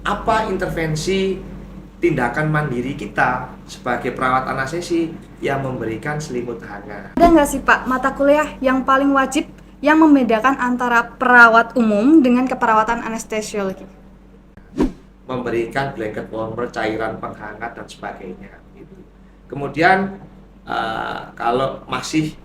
apa intervensi tindakan mandiri kita sebagai perawat anestesi yang memberikan selimut hangat. Ada nggak sih Pak mata kuliah yang paling wajib yang membedakan antara perawat umum dengan keperawatan anestesiologi? Memberikan blanket warmer, cairan penghangat dan sebagainya. Gitu. Kemudian kalau masih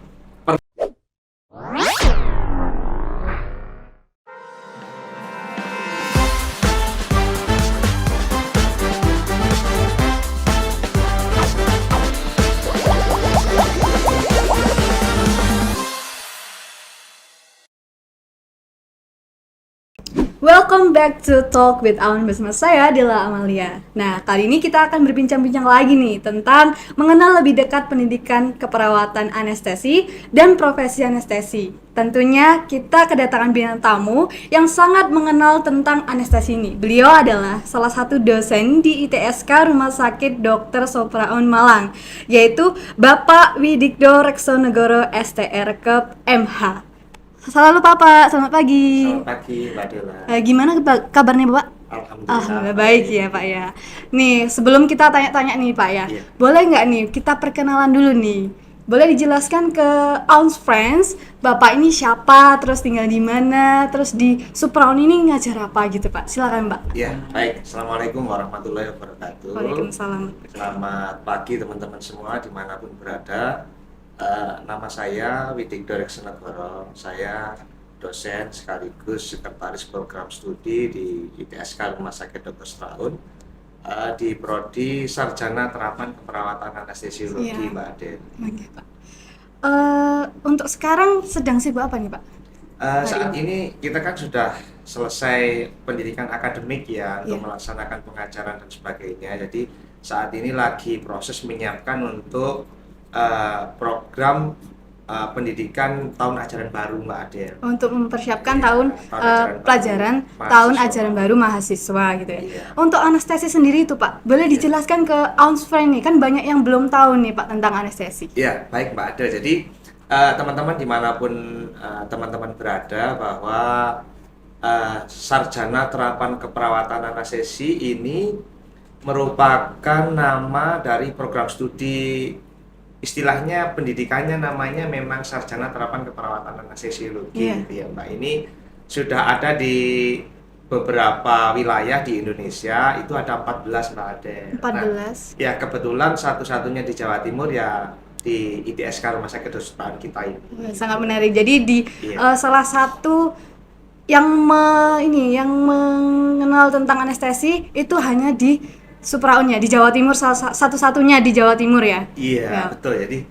Welcome back to Talk with Awan bersama saya Dela Amalia. Nah, kali ini kita akan berbincang-bincang lagi nih tentang mengenal lebih dekat pendidikan keperawatan anestesi dan profesi anestesi. Tentunya kita kedatangan bintang tamu yang sangat mengenal tentang anestesi ini. Beliau adalah salah satu dosen di ITSK Rumah Sakit Dr. Sopraon Malang, yaitu Bapak Widikdo Reksonegoro STR Kep MH. Selalu Pak, selamat pagi. Selamat pagi Mbak Dela. Gimana kabarnya Bapak? Alhamdulillah Baik ya Pak ya. Nih sebelum kita tanya-tanya nih Pak ya, Iya. boleh nggak nih kita perkenalan dulu nih? Boleh dijelaskan ke Aun's Friends, Bapak ini siapa, terus tinggal di mana, terus di Supraon ini ngajar apa gitu Pak? Silakan Mbak. Ya, baik. Assalamualaikum warahmatullahi wabarakatuh. Waalaikumsalam. Selamat pagi teman-teman semua dimanapun berada. Nama saya Widikdo Reksonegoro. Saya dosen sekaligus sekretaris program studi di ITSK Rumah Sakit Dr. Sopraon di Prodi Sarjana Terapan Keperawatan Anestesiologi, Iya. Mbak Aden. Oke Pak. Untuk sekarang sedang sibuk apa nih Pak? Saat ini kita kan sudah selesai pendidikan akademik ya untuk Iya. melaksanakan pengajaran dan sebagainya. Jadi saat ini lagi proses menyiapkan untuk program pendidikan tahun ajaran baru, Mbak Adel. Untuk mempersiapkan Iya, tahun ajaran pelajaran baru, tahun mahasiswa. ajaran baru mahasiswa gitu ya. Iya. Untuk anestesi sendiri itu Pak, boleh dijelaskan ke Aun's Friend nih, kan banyak yang belum tahu nih Pak tentang anestesi. Ya, baik Mbak Adel. Jadi teman-teman dimanapun teman-teman berada bahwa Sarjana Terapan Keperawatan Anestesi ini merupakan nama dari program studi, istilahnya pendidikannya namanya memang Sarjana Terapan Keperawatan Anestesiologi Iya. gitu ya Mbak. Ini sudah ada di beberapa wilayah di Indonesia, itu ada 14 Mbak Adel. 14. Ya kebetulan satu-satunya di Jawa Timur ya di ITSK Rumah Sakit Dr. Sopraon kita ini. Sangat menarik. Jadi di Iya. salah satu yang yang mengenal tentang anestesi itu hanya di Supraon ya, di Jawa Timur, satu-satunya di Jawa Timur ya. Iya, Ya. betul. Jadi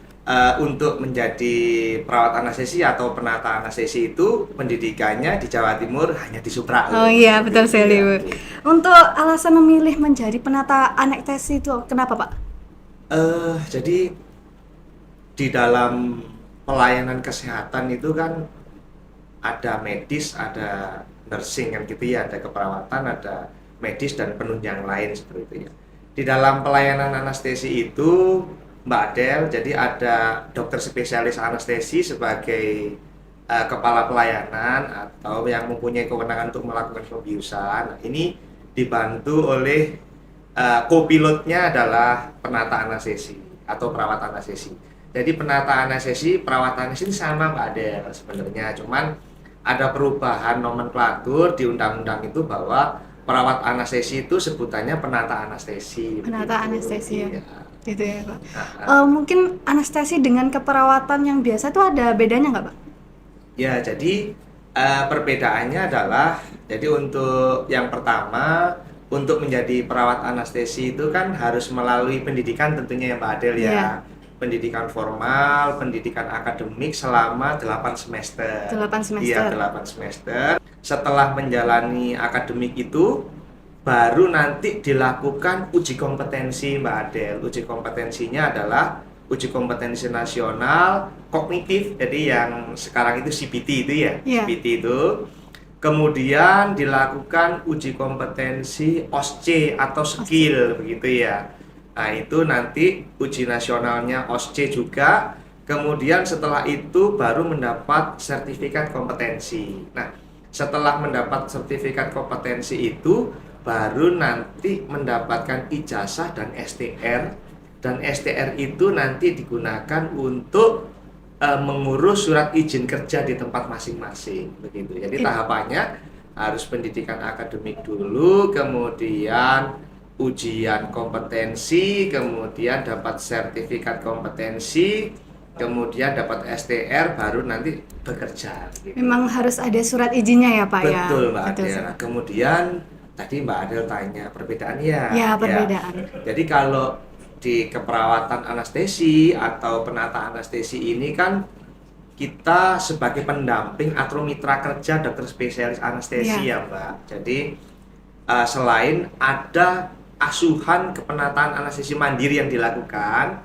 untuk menjadi perawat anestesi atau penata anestesi itu pendidikannya di Jawa Timur hanya di Supraon. Oh iya, betul sekali Bu. Iya, gitu. Untuk alasan memilih menjadi penata anestesi itu kenapa Pak? Jadi di dalam pelayanan kesehatan itu kan ada medis, ada nursing kan gitu ya, ada keperawatan, ada medis dan penunjang lain seperti itu ya. Di dalam pelayanan anestesi itu Mbak Adel, jadi ada dokter spesialis anestesi sebagai kepala pelayanan atau yang mempunyai kewenangan untuk melakukan pembiusan. Nah, ini dibantu oleh co-pilotnya adalah penata anestesi atau perawat anestesi. Jadi penata anestesi, perawat anestesi sama Mbak Adel sebenarnya, cuman ada perubahan nomenklatur di undang-undang itu bahwa perawat anestesi itu sebutannya penata anestesi. Penata begitu. anestesi ya. Iya. Gitu ya Pak. Nah, Mungkin anestesi dengan keperawatan yang biasa itu ada bedanya nggak Pak? ya, jadi perbedaannya adalah, jadi untuk yang pertama, untuk menjadi perawat anestesi itu kan harus melalui pendidikan tentunya ya Mbak Adel ya. Iya. Pendidikan formal, pendidikan akademik selama 8 semester. 8 semester. Iya, 8 semester. Setelah menjalani akademik itu baru nanti dilakukan uji kompetensi Mbak Adel. Uji kompetensinya adalah uji kompetensi nasional kognitif. Jadi yang sekarang itu CPT itu ya. Iya. CPT itu. Kemudian dilakukan uji kompetensi OSCE atau skill begitu ya. Nah, itu nanti uji nasionalnya OSCE juga. Kemudian setelah itu baru mendapat sertifikat kompetensi. Nah, setelah mendapat sertifikat kompetensi itu baru nanti mendapatkan ijazah dan STR, dan STR itu nanti digunakan untuk mengurus surat izin kerja di tempat masing-masing begitu. Jadi tahapannya harus pendidikan akademik dulu, kemudian ujian kompetensi, kemudian dapat sertifikat kompetensi, kemudian dapat STR, baru nanti bekerja gitu. Memang harus ada surat izinnya ya Pak ya? Betul Mbak Betul, Adel. Nah, kemudian tadi Mbak Adel tanya perbedaannya. Ya, perbedaan. Jadi kalau di keperawatan anestesi atau penata anestesi ini kan kita sebagai pendamping atau mitra kerja dokter spesialis anestesi ya Mbak. Jadi selain ada asuhan kepenataan anestesi mandiri yang dilakukan,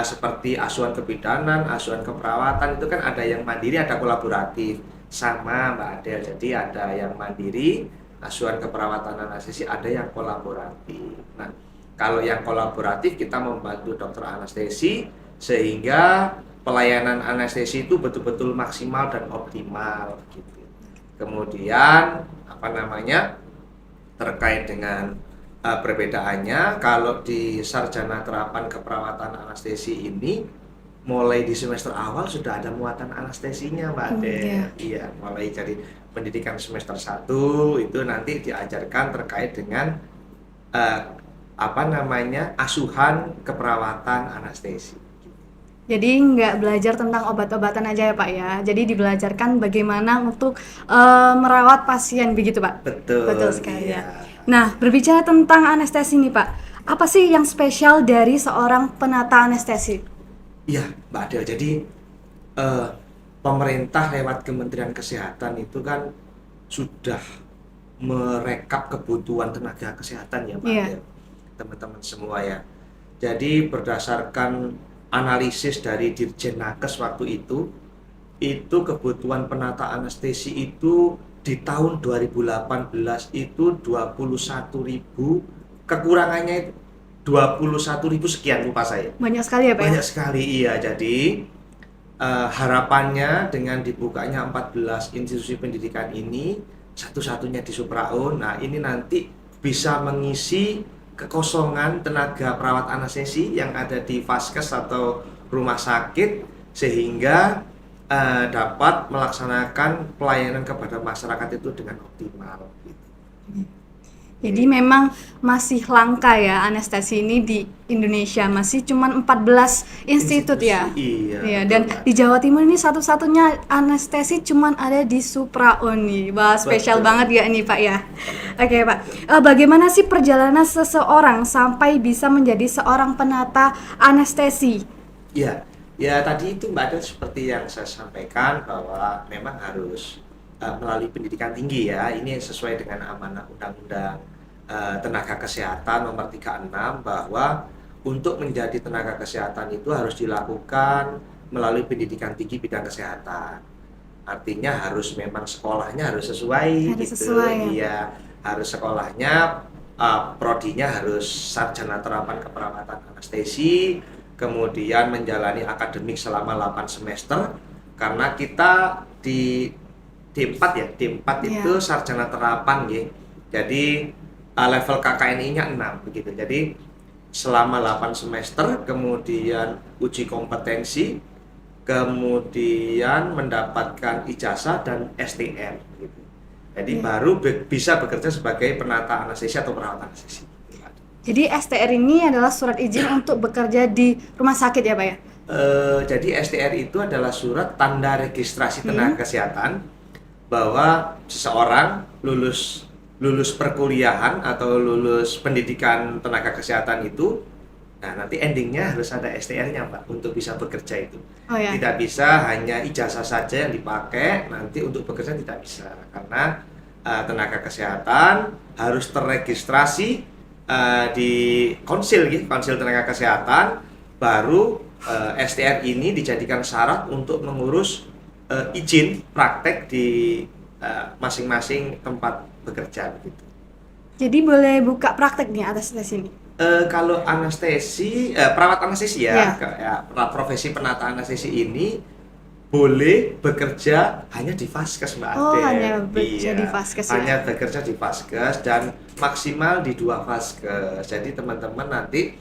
seperti asuhan kebidanan, asuhan keperawatan, itu kan ada yang mandiri, ada kolaboratif. Sama Mbak Adel, jadi ada yang mandiri, asuhan keperawatan anestesi, ada yang kolaboratif. Nah, kalau yang kolaboratif kita membantu dokter anestesi sehingga pelayanan anestesi itu betul-betul maksimal dan optimal gitu. Kemudian terkait dengan perbedaannya, kalau di sarjana terapan keperawatan anestesi ini mulai di semester awal sudah ada muatan anestesinya Mbak Ade. Iya, mulai dari pendidikan semester 1 itu nanti diajarkan terkait dengan asuhan keperawatan anestesi. Jadi nggak belajar tentang obat-obatan aja ya Pak ya. Jadi dibelajarkan bagaimana untuk merawat pasien begitu Pak. Betul sekali iya. ya. Nah, berbicara tentang anestesi nih Pak, apa sih yang spesial dari seorang penata anestesi? Iya Mbak Adel, jadi pemerintah lewat Kementerian Kesehatan itu kan sudah merekap kebutuhan tenaga kesehatan ya Mbak Adel, teman-teman semua ya. Jadi berdasarkan analisis dari Dirjen Nakes waktu itu kebutuhan penata anestesi itu di tahun 2018 itu 21.000, kekurangannya 21.000 sekian, lupa saya. Banyak sekali ya Pak? Banyak sekali, iya. Jadi harapannya dengan dibukanya 14 institusi pendidikan ini, satu-satunya di Supraun, nah ini nanti bisa mengisi kekosongan tenaga perawat anestesi yang ada di vaskes atau rumah sakit, sehingga dapat melaksanakan pelayanan kepada masyarakat itu dengan optimal. Jadi memang masih langka ya anestesi ini di Indonesia, masih cuma 14 institut ya. Iya. Dan di Jawa Timur ini satu-satunya anestesi cuma ada di Supraun nih. Wah, spesial banget ya ini Pak ya. Oke Pak, bagaimana sih perjalanan seseorang sampai bisa menjadi seorang penata anestesi? Iya. Ya tadi itu Mbak Adel, seperti yang saya sampaikan bahwa memang harus melalui pendidikan tinggi ya. Ini sesuai dengan amanah Undang-Undang Tenaga Kesehatan nomor 36, bahwa untuk menjadi tenaga kesehatan itu harus dilakukan melalui pendidikan tinggi bidang kesehatan. Artinya harus memang sekolahnya harus sesuai gitu. Iya, harus sekolahnya prodinya harus sarjana terapan keperawatan anestesi, kemudian menjalani akademik selama 8 semester, karena kita di D4 ya, D4 itu sarjana terapan ya. Jadi level KKNI-nya 6 begitu. Jadi selama 8 semester, kemudian uji kompetensi, kemudian mendapatkan ijazah dan STR gitu. Jadi baru bisa bekerja sebagai penata anestesi atau perawat anestesi. Jadi STR ini adalah surat izin untuk bekerja di rumah sakit ya Pak ya? Jadi STR itu adalah surat tanda registrasi tenaga kesehatan bahwa seseorang lulus perkuliahan atau lulus pendidikan tenaga kesehatan itu, nah nanti endingnya harus ada STR-nya Pak untuk bisa bekerja itu. Tidak bisa hanya ijazah saja yang dipakai, nanti untuk bekerja tidak bisa, karena tenaga kesehatan harus terregistrasi di konsil tenaga kesehatan, baru STR ini dijadikan syarat untuk mengurus izin praktek di masing-masing tempat bekerja begitu. Jadi boleh buka praktek nih atas sini? Kalau anestesi, perawat anestesi ya, profesi penata anestesi ini boleh bekerja hanya di Vaskes Mbak Oh, Adel. hanya bekerja Iya, di Vaskes ya? hanya bekerja di Vaskes dan maksimal di 2 Vaskes. Jadi teman-teman nanti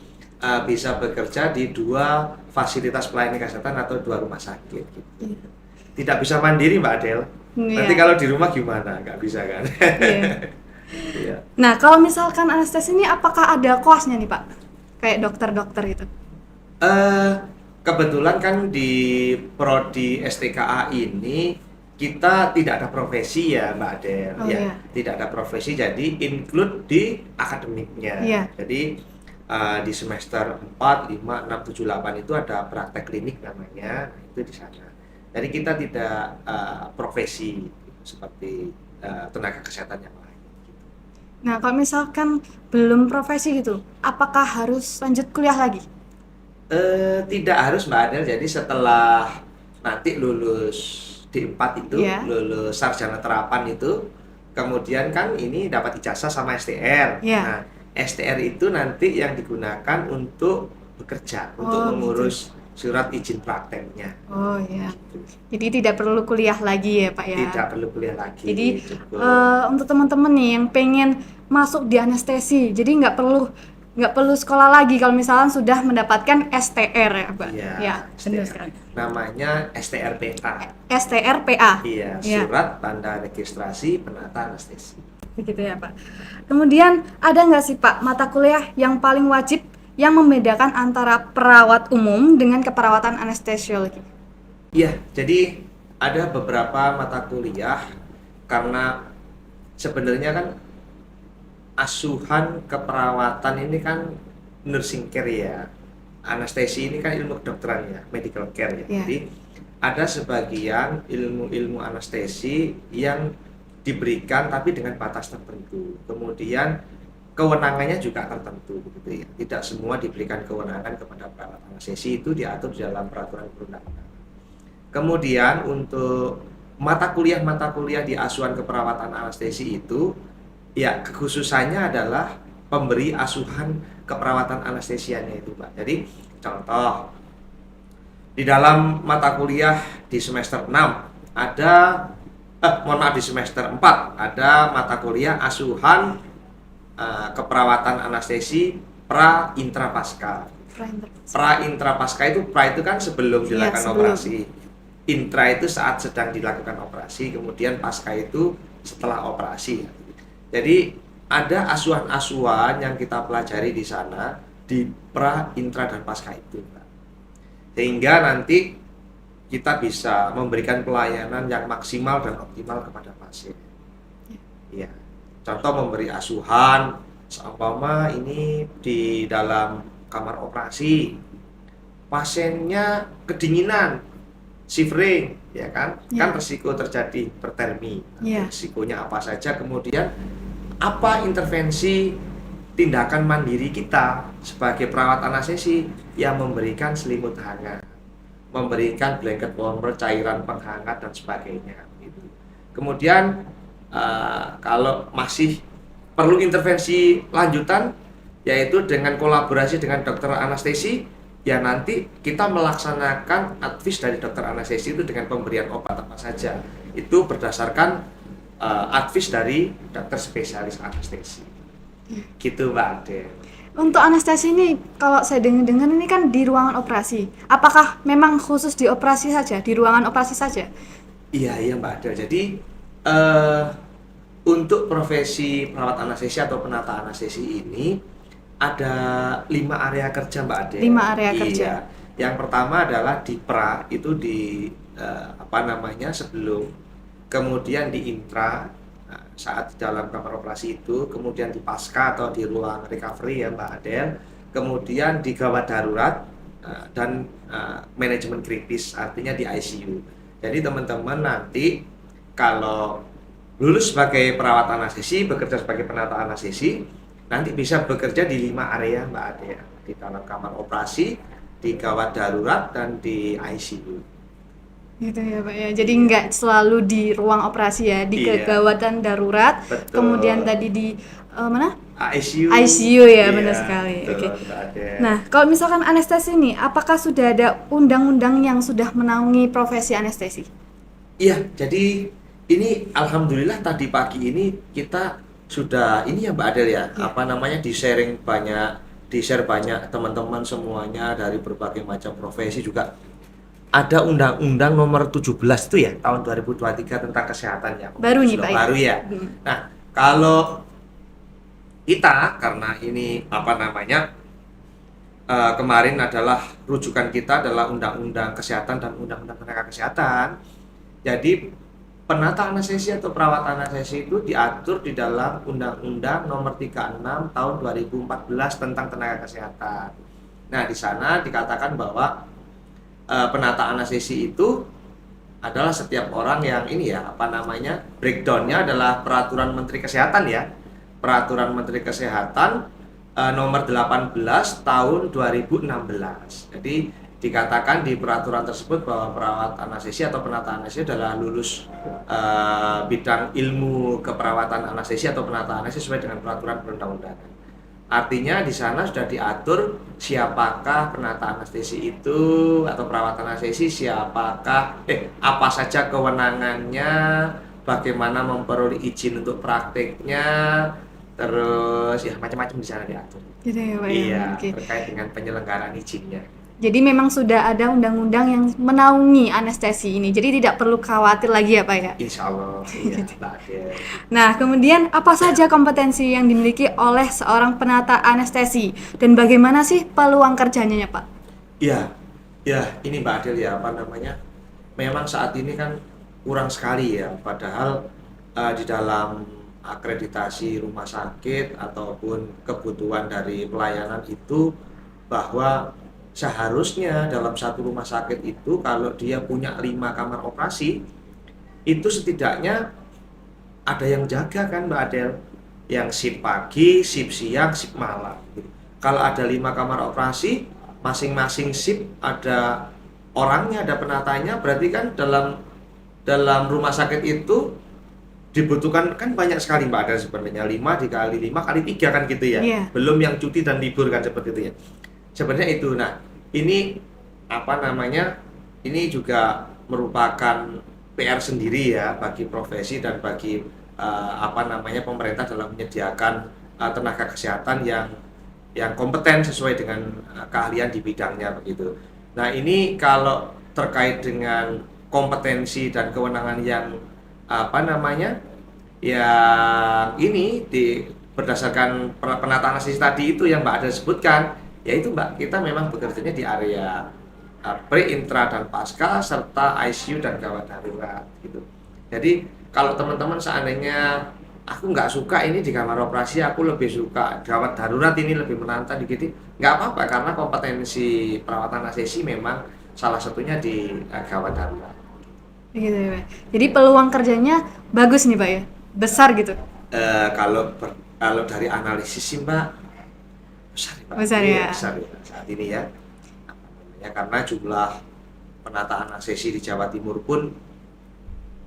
bisa bekerja di 2 fasilitas pelayanan kesehatan atau 2 rumah sakit gitu. Iya. Tidak bisa mandiri Mbak Adel. Iya. Nanti kalau di rumah gimana? Nggak bisa kan? Iya. Iya. Nah, kalau misalkan anestesi ini apakah ada kelasnya nih Pak? Kayak dokter-dokter itu? Eh, Kebetulan kan di prodi STKA ini kita tidak ada profesi ya Mbak Adel, Oh, ya. iya. Tidak ada profesi, jadi include di akademiknya. Iya. Jadi di semester 4, 5, 6, 7, 8 itu ada praktek klinik namanya, nah, itu di sana. Jadi kita tidak profesi seperti tenaga kesehatan yang lain. Nah, kalau misalkan belum profesi gitu, apakah harus lanjut kuliah lagi? Tidak harus Mbak Adel, jadi setelah nanti lulus D4 itu, Iya. lulus sarjana terapan itu, kemudian kan ini dapat ijazah sama STR. Iya. Nah, STR itu nanti yang digunakan untuk bekerja, untuk Oh, mengurus surat izin prakteknya. Oh iya. Jadi tidak perlu kuliah lagi ya Pak ya? Tidak perlu kuliah lagi. Jadi cukup. untuk teman-teman nih yang pengen masuk di anestesi, jadi nggak perlu sekolah lagi kalau misalnya sudah mendapatkan STR ya Pak? Iya, Ya, benar STR. sekali. Namanya STRPA. STRPA. Iya, Iya. surat tanda registrasi penata anestesi. Begitu ya Pak. Kemudian ada nggak sih Pak mata kuliah yang paling wajib yang membedakan antara perawat umum dengan keperawatan anestesiologi? Iya, jadi ada beberapa mata kuliah karena sebenarnya kan asuhan keperawatan ini kan nursing care ya. Anestesi ini kan ilmu kedokteran ya, medical care ya. Iya. Jadi ada sebagian ilmu-ilmu anestesi yang diberikan tapi dengan batas tertentu. Kemudian kewenangannya juga tertentu begitu ya. Tidak semua diberikan kewenangan kepada perawat anestesi, itu diatur di dalam peraturan perundang-undangan. Kemudian untuk mata kuliah di asuhan keperawatan anestesi itu ya kekhususannya adalah pemberi asuhan keperawatan anestesianya itu Pak. Jadi contoh di dalam mata kuliah di semester 6 ada di semester 4 ada mata kuliah asuhan keperawatan anestesi pra intra pasca. Pra intra pasca itu kan sebelum dilakukan sebelum. operasi. Intra itu saat sedang dilakukan operasi, kemudian pasca itu setelah operasi. Jadi ada asuhan-asuhan yang kita pelajari di sana di pra, intra dan pasca itu. Sehingga nanti kita bisa memberikan pelayanan yang maksimal dan optimal kepada pasien. Iya. Contoh memberi asuhan, seumpama ini di dalam kamar operasi, pasiennya kedinginan, shivering, ya kan? Ya. Kan resiko terjadi hipertermi. Ya. Risikonya apa saja, kemudian apa intervensi tindakan mandiri kita sebagai perawat anestesi yang memberikan selimut hangat, memberikan blanket warmer, cairan penghangat dan sebagainya. Gitu. Kemudian kalau masih perlu intervensi lanjutan, yaitu dengan kolaborasi dengan dokter anestesi, ya nanti kita melaksanakan advis dari dokter anestesi itu dengan pemberian obat apa saja. Itu berdasarkan advis dari dokter spesialis anestesi. Gitu Mbak Ade. Untuk anestesi ini kalau saya dengar ini kan di ruangan operasi. Apakah memang khusus di operasi saja, di ruangan operasi saja? Iya Mbak Ade. Jadi untuk profesi perawat anestesi atau penata anestesi ini ada 5 area kerja Mbak Ade. 5 area kerja. Iya. Yang pertama adalah di pra, itu di sebelum, kemudian di intra saat di dalam kamar operasi itu, kemudian di pasca atau di ruang recovery ya Mbak Adel, kemudian di gawat darurat dan manajemen kritis, artinya di ICU. Jadi teman-teman nanti kalau lulus sebagai perawat anestesi, bekerja sebagai penata anestesi, nanti bisa bekerja di 5 area Mbak Adel, di dalam kamar operasi, di gawat darurat, dan di ICU. Gitu ya Pak ya. Jadi nggak selalu di ruang operasi ya, di Iya. kegawatan darurat. Betul. Kemudian tadi di mana? ICU. ICU ya, Iya, benar sekali. betul, Oke. Mbak Adel. Nah, kalau misalkan anestesi nih, apakah sudah ada undang-undang yang sudah menaungi profesi anestesi? Iya, jadi ini alhamdulillah tadi pagi ini kita sudah ini ya Mbak Adel ya, Iya. apa namanya di-share banyak teman-teman semuanya dari berbagai macam profesi juga. Ada Undang-Undang Nomor 17 itu ya tahun 2023 tentang kesehatan ya. Baru nih, Pak, ya? Baru ya. Hmm. Nah, kalau kita karena ini apa namanya kemarin adalah rujukan kita adalah Undang-Undang Kesehatan dan Undang-Undang Tenaga Kesehatan. Jadi penata anestesi atau perawat anestesi itu diatur di dalam Undang-Undang Nomor 36 Tahun 2014 tentang tenaga kesehatan. Nah, di sana dikatakan bahwa penata anestesi itu adalah setiap orang yang ini ya apa namanya breakdownnya adalah peraturan Menteri Kesehatan ya, peraturan Menteri Kesehatan nomor 18 tahun 2016. Jadi dikatakan di peraturan tersebut bahwa perawat anestesi atau penata anestesi adalah lulus bidang ilmu keperawatan anestesi atau penata anestesi sesuai dengan peraturan perundang-undangan. Artinya di sana sudah diatur siapakah penata anestesi itu atau perawat anestesi, siapakah apa saja kewenangannya, bagaimana memperoleh izin untuk prakteknya, terus ya macam-macam di sana diatur. Gitu ya, Pak. Ya? Iya, Oke. terkait dengan penyelenggaraan izinnya. Jadi memang sudah ada undang-undang yang menaungi anestesi ini. Jadi tidak perlu khawatir lagi ya, Pak ya. Insya Allah, iya, Mbak Adel. Nah, kemudian apa saja kompetensi yang dimiliki oleh seorang penata anestesi dan bagaimana sih peluang kerjanya ya, Pak? Iya, ya ini Mbak Adel ya apa namanya? Memang saat ini kan kurang sekali ya. Padahal di dalam akreditasi rumah sakit ataupun kebutuhan dari pelayanan itu bahwa seharusnya dalam satu rumah sakit itu kalau dia punya 5 kamar operasi itu setidaknya ada yang jaga kan Mbak Adel, yang shift pagi, shift siang, shift malam gitu. Kalau ada 5 kamar operasi, masing-masing shift ada orangnya, ada penatanya, berarti kan dalam rumah sakit itu dibutuhkan kan banyak sekali Mbak Adel sebenarnya, 5 dikali 5 kali 3 kan gitu ya. Iya. Belum yang cuti dan libur kan seperti itu ya. Sebenarnya itu. Nah, ini apa namanya? Ini juga merupakan PR sendiri ya bagi profesi dan bagi apa namanya pemerintah dalam menyediakan tenaga kesehatan yang kompeten sesuai dengan keahlian di bidangnya begitu. Nah, ini kalau terkait dengan kompetensi dan kewenangan yang apa namanya? Yang ini berdasarkan penataan anestesi tadi itu yang Mbak Ada sebutkan, yaitu Mbak, kita memang bekerjanya di area pre, intra, dan pasca serta ICU dan gawat darurat gitu. Jadi kalau teman-teman seandainya aku nggak suka ini di kamar operasi, aku lebih suka gawat darurat ini lebih menantang dikit, nggak apa-apa karena kompetensi perawatan anestesi memang salah satunya di gawat darurat. Gitu ya, Pak. Jadi peluang kerjanya bagus nih, Pak ya. Besar gitu. Kalau dari analisis sih Mbak besar ya, Pak. Besar Iya, ya. besar ya saat ini ya. Apa namanya, karena jumlah penataan anestesi di Jawa Timur pun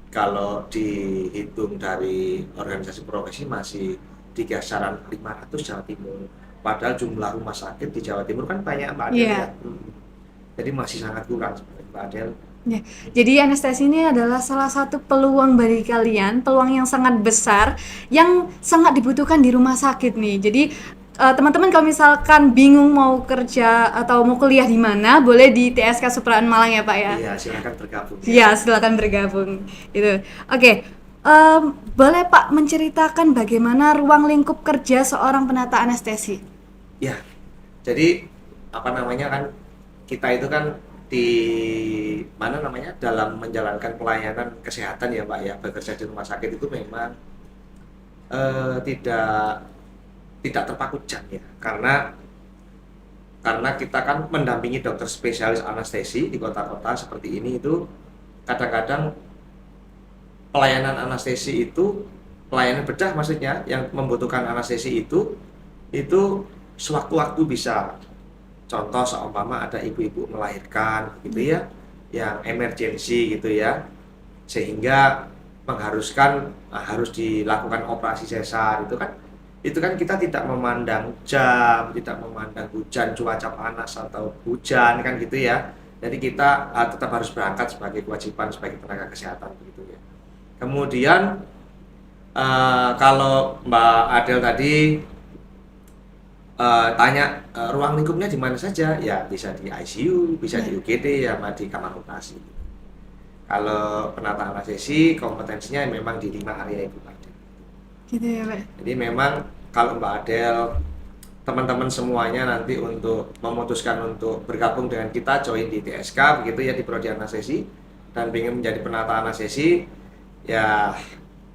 kalau dihitung dari organisasi profesi masih di kisaran 500 Jawa Timur. Padahal jumlah rumah sakit di Jawa Timur kan banyak Mbak Adel Iya. ya. Jadi masih sangat kurang sebenarnya Mbak Adel. Ya, jadi anestesi ini adalah salah satu peluang bagi kalian, peluang yang sangat besar, yang sangat dibutuhkan di rumah sakit nih. Jadi teman-teman kalau misalkan bingung mau kerja atau mau kuliah di mana, boleh di TSK Supraan Malang ya Pak ya. Iya, silakan bergabung. Iya, silakan bergabung. Itu. Oke, boleh Pak menceritakan bagaimana ruang lingkup kerja seorang penata anestesi? Ya, jadi apa namanya kan kita itu kan di mana namanya dalam menjalankan pelayanan kesehatan ya Pak ya, bekerja di rumah sakit itu memang tidak terpaku jam ya, karena kita kan mendampingi dokter spesialis anestesi di kota-kota seperti ini. Itu kadang-kadang pelayanan anestesi itu, pelayanan bedah maksudnya yang membutuhkan anestesi itu sewaktu-waktu bisa, contoh seumpama ada ibu-ibu melahirkan gitu ya, yang emergency gitu ya, sehingga mengharuskan harus dilakukan operasi sesar itu kan, itu kan kita tidak memandang jam, tidak memandang hujan, cuaca panas atau hujan kan gitu ya. Jadi kita tetap harus berangkat sebagai kewajiban sebagai tenaga kesehatan gitu ya. Kemudian kalau Mbak Adel tadi tanya ruang lingkupnya di mana saja, ya bisa di ICU, bisa di UGD, ya di kamar operasi. Kalau penataan anestesi kompetensinya memang di 5 area itu Pak. Gitu ya Pak. Jadi memang kalau Mbak Adel, teman-teman semuanya nanti untuk memutuskan untuk bergabung dengan kita, join di TSK begitu ya, di Prodi Anestesi, dan ingin menjadi penata anestesi, ya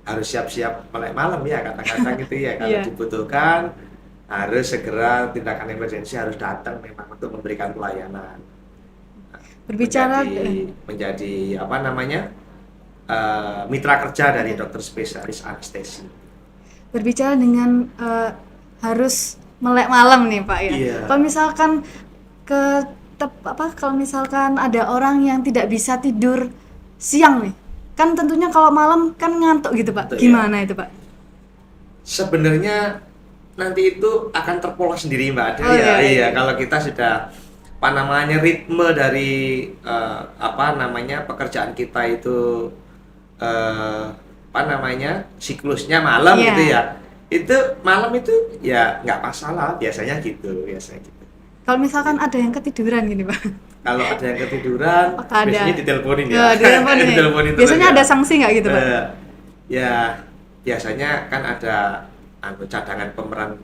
harus siap-siap melek malam ya kadang-kadang gitu ya. Kalau dibutuhkan harus segera, tindakan emergensi harus datang memang untuk memberikan pelayanan. Berbicara menjadi apa namanya, mitra kerja dari dokter spesialis anestesi. Berbicara dengan harus melek malam nih Pak ya. Iya. Kalau misalkan kalau misalkan ada orang yang tidak bisa tidur siang nih, kan tentunya kalau malam kan ngantuk gitu Pak. Betul, gimana ya. itu Pak? Sebenarnya nanti itu akan terpola sendiri Mbak Adel ya. Iya, kalau kita sudah ritme dari pekerjaan kita itu siklusnya malam gitu ya. Itu malam itu ya nggak masalah, biasanya gitu. Kalau misalkan ada yang ketiduran gini Pak. Kalau ada yang ketiduran, biasanya diteleponin ya. Diteleponin. Biasanya ada sanksi nggak gitu Pak? Ya biasanya kan ada cadangan pemeran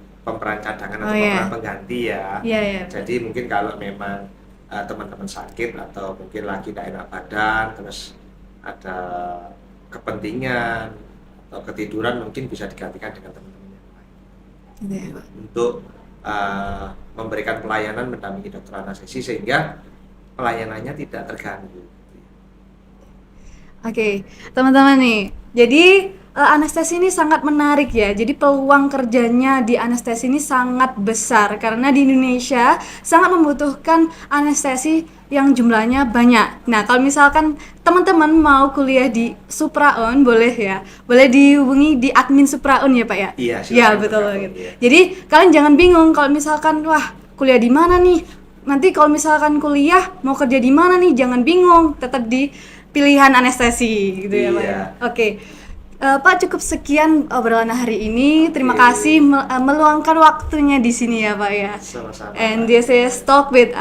cadangan atau pemeran pengganti ya. Jadi mungkin kalau memang teman-teman sakit atau mungkin lagi tidak enak badan, terus ada kepentingan atau ketiduran, mungkin bisa digantikan dengan teman-teman yang lain untuk memberikan pelayanan mendampingi dokter anestesi sehingga pelayanannya tidak terganggu. Oke, teman-teman nih, jadi anestesi ini sangat menarik ya. Jadi peluang kerjanya di anestesi ini sangat besar karena di Indonesia sangat membutuhkan anestesi yang jumlahnya banyak. Nah, kalau misalkan teman-teman mau kuliah di Supraun, boleh ya, boleh dihubungi di admin Supraun ya Pak ya. Iya, ya betul gitu. Ya. Jadi kalian jangan bingung kalau misalkan wah kuliah di mana nih. Nanti kalau misalkan kuliah mau kerja di mana nih, jangan bingung, tetap di pilihan anestesi gitu ya Pak. Ya? Oke. Pak, cukup sekian obrolan hari ini. Terima kasih meluangkan waktunya di sini ya Pak ya. Sama-sama. And this is Talk with